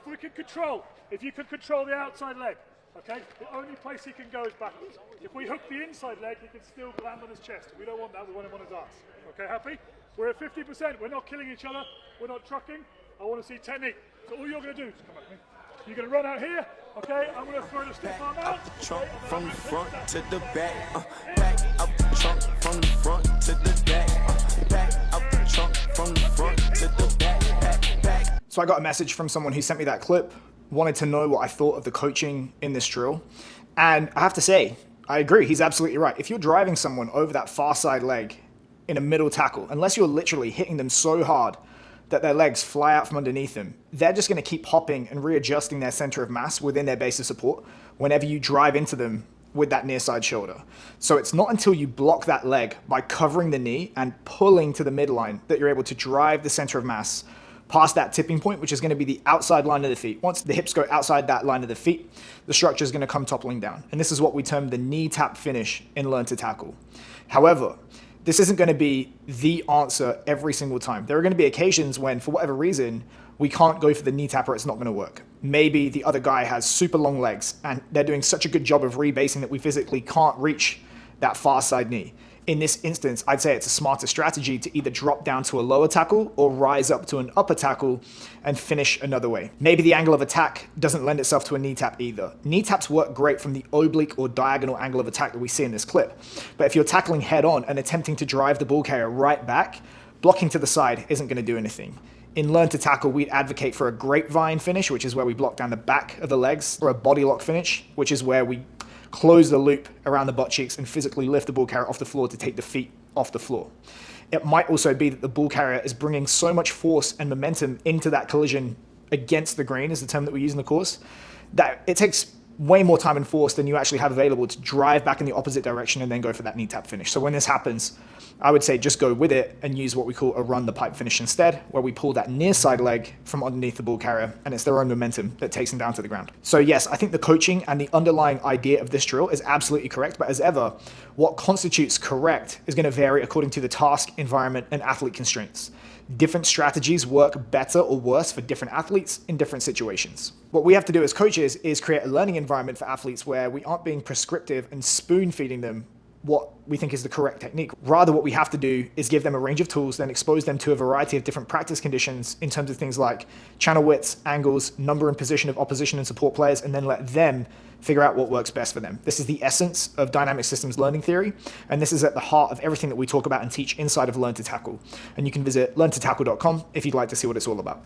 if you can control the outside leg, okay, the only place he can go is backwards. If we hook the inside leg, he can still land on his chest. We don't want that, we want him on his ass. Okay, happy? We're at 50%, we're not killing each other, we're not trucking. I want to see technique. So all you're going to do is come back to me. You're going to run out here, okay? I'm going to throw the stiff arm out. Trunk from the front to the back. Back up the trunk from the front to the back. Back up the trunk from the front to the back. So I got a message from someone who sent me that clip, wanted to know what I thought of the coaching in this drill. And I have to say, I agree, he's absolutely right. If you're driving someone over that far side leg in a middle tackle, unless you're literally hitting them so hard that their legs fly out from underneath them, they're just going to keep hopping and readjusting their center of mass within their base of support whenever you drive into them with that near side shoulder. So it's not until you block that leg by covering the knee and pulling to the midline that you're able to drive the center of mass past that tipping point, which is going to be the outside line of the feet. Once the hips go outside that line of the feet, the structure is going to come toppling down. And this is what we term the knee tap finish in Learn to Tackle. However, this isn't going to be the answer every single time. There are going to be occasions when, for whatever reason, we can't go for the knee tap or it's not going to work. Maybe the other guy has super long legs and they're doing such a good job of rebasing that we physically can't reach that far side knee. In this instance, I'd say it's a smarter strategy to either drop down to a lower tackle or rise up to an upper tackle and finish another way. Maybe the angle of attack doesn't lend itself to a knee tap either. Knee taps work great from the oblique or diagonal angle of attack that we see in this clip. But if you're tackling head on and attempting to drive the ball carrier right back, blocking to the side isn't going to do anything. In Learn to Tackle, we'd advocate for a grapevine finish, which is where we block down the back of the legs, or a body lock finish, which is where we close the loop around the butt cheeks and physically lift the ball carrier off the floor to take the feet off the floor. It might also be that the ball carrier is bringing so much force and momentum into that collision against the grain, is the term that we use in the course, that it takes way more time and force than you actually have available to drive back in the opposite direction and then go for that knee tap finish. So when this happens, I would say just go with it and use what we call a run the pipe finish instead, where we pull that near side leg from underneath the ball carrier and it's their own momentum that takes them down to the ground. So yes, I think the coaching and the underlying idea of this drill is absolutely correct, but as ever, what constitutes correct is going to vary according to the task, environment, and athlete constraints. Different strategies work better or worse for different athletes in different situations. What we have to do as coaches is create a learning environment for athletes where we aren't being prescriptive and spoon feeding them what we think is the correct technique. Rather, what we have to do is give them a range of tools, then expose them to a variety of different practice conditions in terms of things like channel widths, angles, number and position of opposition and support players, and then let them figure out what works best for them. This is the essence of dynamic systems learning theory, and this is at the heart of everything that we talk about and teach inside of Learn to Tackle. And you can visit learntotackle.com if you'd like to see what it's all about.